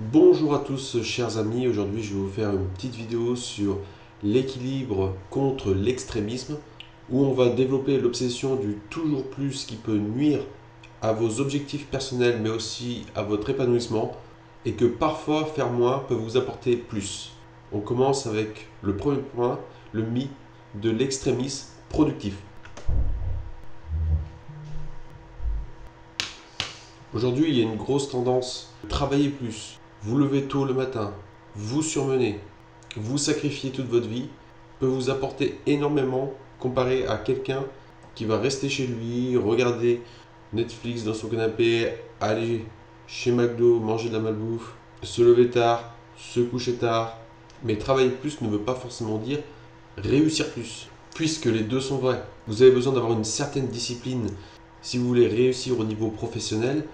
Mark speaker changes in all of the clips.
Speaker 1: Bonjour à tous chers amis, aujourd'hui je vais vous faire une petite vidéo sur l'équilibre contre l'extrémisme où on va développer l'obsession du toujours plus qui peut nuire à vos objectifs personnels mais aussi à votre épanouissement et que parfois faire moins peut vous apporter plus. On commence avec le premier point, le mythe de l'extrémisme productif. Aujourd'hui, il y a une grosse tendance de travailler plus, vous lever tôt le matin, vous surmener, vous sacrifier toute votre vie, peut vous apporter énormément comparé à quelqu'un qui va rester chez lui, regarder Netflix dans son canapé, aller chez McDo, manger de la malbouffe, se lever tard, se coucher tard. Mais travailler plus ne veut pas forcément dire réussir plus, puisque les deux sont vrais. Vous avez besoin d'avoir une certaine discipline si vous voulez réussir au niveau professionnel,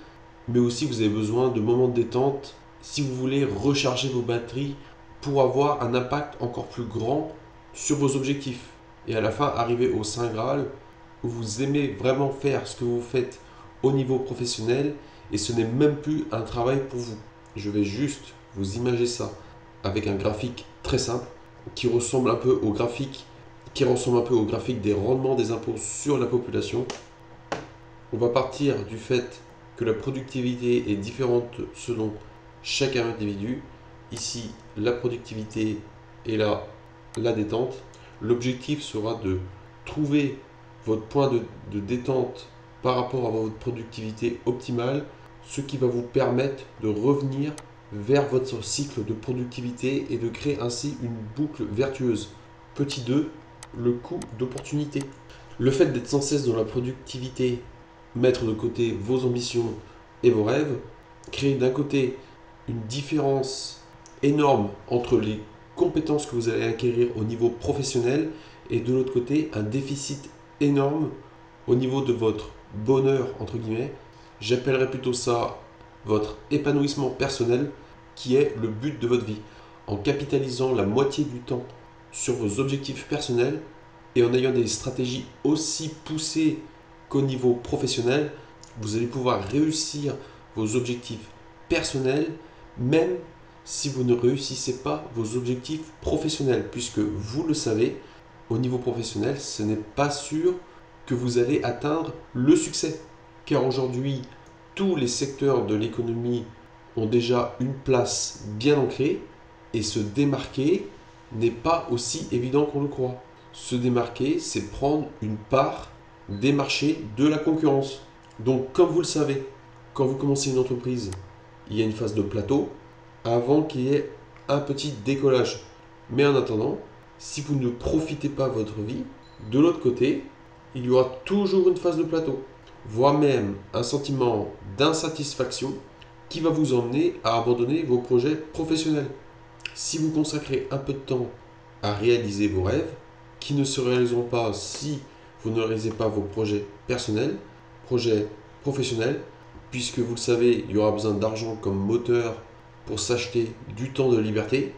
Speaker 1: mais aussi vous avez besoin de moments de détente si vous voulez recharger vos batteries pour avoir un impact encore plus grand sur vos objectifs. Et à la fin, arriver au Saint Graal où vous aimez vraiment faire ce que vous faites au niveau professionnel et ce n'est même plus un travail pour vous. Je vais juste vous imager ça avec un graphique très simple qui ressemble un peu au graphique des rendements des impôts sur la population. On va partir du fait que la productivité est différente selon chaque individu. Ici, la productivité et là, la détente. L'objectif sera de trouver votre point de détente par rapport à votre productivité optimale, ce qui va vous permettre de revenir vers votre cycle de productivité et de créer ainsi une boucle vertueuse. Petit 2, le coût d'opportunité. Le fait d'être sans cesse dans la productivité, mettre de côté vos ambitions et vos rêves, créer d'un côté une différence énorme entre les compétences que vous allez acquérir au niveau professionnel et de l'autre côté un déficit énorme au niveau de votre bonheur entre guillemets. J'appellerais plutôt ça votre épanouissement personnel qui est le but de votre vie. En capitalisant la moitié du temps sur vos objectifs personnels et en ayant des stratégies aussi poussées qu'au niveau professionnel, vous allez pouvoir réussir vos objectifs personnels, même si vous ne réussissez pas vos objectifs professionnels, puisque vous le savez, au niveau professionnel, ce n'est pas sûr que vous allez atteindre le succès. Car aujourd'hui, tous les secteurs de l'économie ont déjà une place bien ancrée et se démarquer n'est pas aussi évident qu'on le croit. Se démarquer, c'est prendre une part des marchés de la concurrence. Donc, comme vous le savez, quand vous commencez une entreprise, il y a une phase de plateau avant qu'il y ait un petit décollage. Mais en attendant, si vous ne profitez pas de votre vie, de l'autre côté, il y aura toujours une phase de plateau, voire même un sentiment d'insatisfaction qui va vous emmener à abandonner vos projets professionnels. Si vous consacrez un peu de temps à réaliser vos rêves, qui ne se réaliseront pas si vous ne réalisez pas vos projets personnels, projets professionnels, puisque vous le savez, il y aura besoin d'argent comme moteur pour s'acheter du temps de liberté,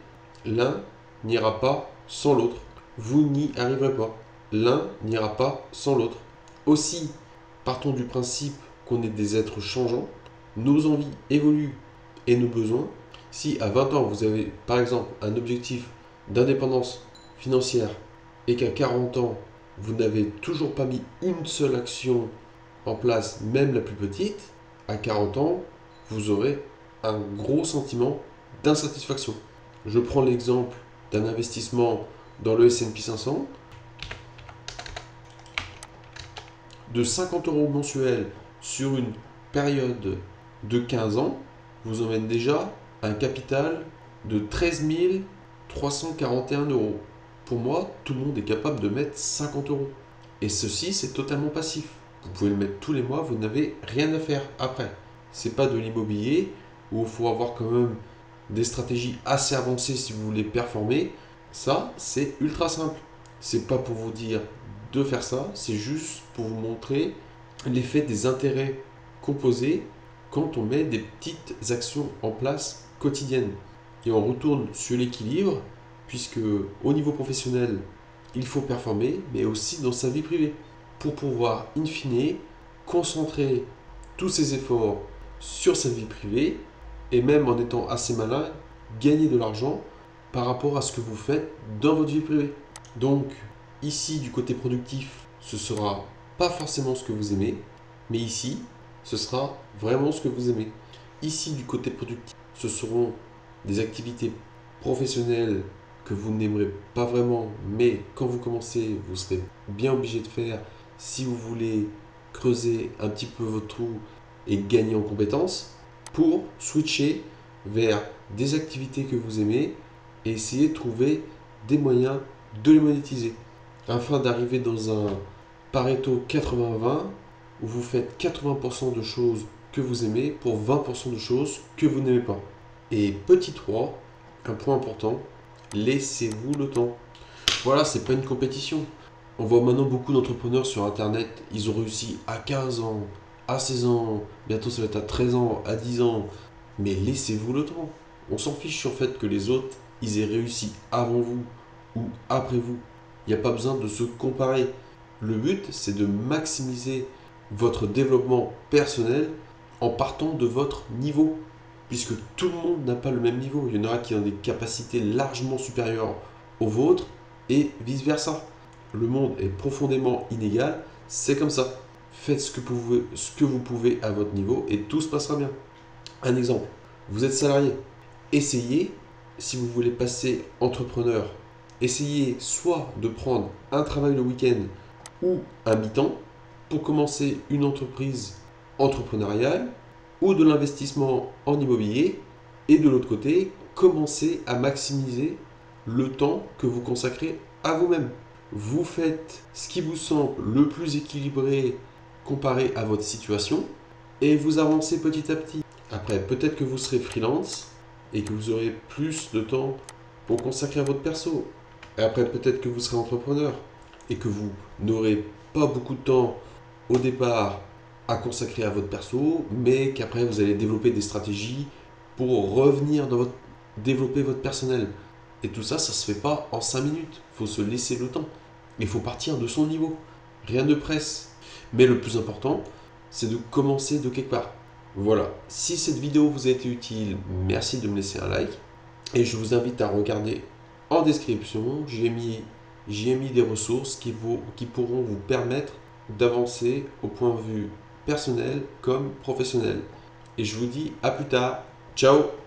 Speaker 1: l'un n'ira pas sans l'autre. Vous n'y arriverez pas. L'un n'ira pas sans l'autre. Aussi, partons du principe qu'on est des êtres changeants, nos envies évoluent et nos besoins. Si à 20 ans vous avez par exemple un objectif d'indépendance financière et qu'à 40 ans vous n'avez toujours pas mis une seule action en place, même la plus petite, à 40 ans, vous aurez un gros sentiment d'insatisfaction. Je prends l'exemple d'un investissement dans le S&P 500 de 50 euros mensuels sur une période de 15 ans, vous emmène déjà un capital de 13 341 euros. Pour moi, tout le monde est capable de mettre 50 euros. Et ceci, c'est totalement passif. Vous pouvez le mettre tous les mois, vous n'avez rien à faire après. C'est pas de l'immobilier où il faut avoir quand même des stratégies assez avancées si vous voulez performer. Ça, c'est ultra simple. C'est pas pour vous dire de faire ça, c'est juste pour vous montrer l'effet des intérêts composés quand on met des petites actions en place quotidiennes. Et on retourne sur l'équilibre, puisque au niveau professionnel, il faut performer, mais aussi dans sa vie privée, pour pouvoir, in fine, concentrer tous ses efforts sur sa vie privée et même en étant assez malin, gagner de l'argent par rapport à ce que vous faites dans votre vie privée. Donc, ici, du côté productif, ce sera pas forcément ce que vous aimez, mais ici, ce sera vraiment ce que vous aimez. Ici, du côté productif, ce seront des activités professionnelles que vous n'aimerez pas vraiment, mais quand vous commencez, vous serez bien obligé de faire si vous voulez creuser un petit peu votre trou et gagner en compétences, pour switcher vers des activités que vous aimez et essayer de trouver des moyens de les monétiser, afin d'arriver dans un Pareto 80-20 où vous faites 80% de choses que vous aimez pour 20% de choses que vous n'aimez pas. Et petit 3, un point important, laissez-vous le temps. Voilà, c'est pas une compétition. On voit maintenant beaucoup d'entrepreneurs sur internet, ils ont réussi à 15 ans, à 16 ans, bientôt ça va être à 13 ans, à 10 ans. Mais laissez-vous le temps. On s'en fiche sur le fait que les autres, ils aient réussi avant vous ou après vous. Il n'y a pas besoin de se comparer. Le but, c'est de maximiser votre développement personnel en partant de votre niveau. Puisque tout le monde n'a pas le même niveau. Il y en a qui ont des capacités largement supérieures aux vôtres et vice-versa. Le monde est profondément inégal, c'est comme ça. Faites ce que vous pouvez à votre niveau et tout se passera bien. Un exemple, vous êtes salarié. Essayez, si vous voulez passer entrepreneur, essayez soit de prendre un travail le week-end ou un mi-temps pour commencer une entreprise entrepreneuriale ou de l'investissement en immobilier, et de l'autre côté, commencez à maximiser le temps que vous consacrez à vous-même. Vous faites ce qui vous semble le plus équilibré comparé à votre situation et vous avancez petit à petit. Après, peut-être que vous serez freelance et que vous aurez plus de temps pour consacrer à votre perso. Et après, peut-être que vous serez entrepreneur et que vous n'aurez pas beaucoup de temps au départ à consacrer à votre perso, mais qu'après vous allez développer des stratégies pour revenir dans développer votre personnel. Et tout ça, ça se fait pas en 5 minutes. Il faut se laisser le temps. Il faut partir de son niveau. Rien ne presse. Mais le plus important, c'est de commencer de quelque part. Voilà. Si cette vidéo vous a été utile, merci de me laisser un like. Et je vous invite à regarder en description. J'y ai mis des ressources qui pourront vous permettre d'avancer au point de vue personnel comme professionnel. Et je vous dis à plus tard. Ciao!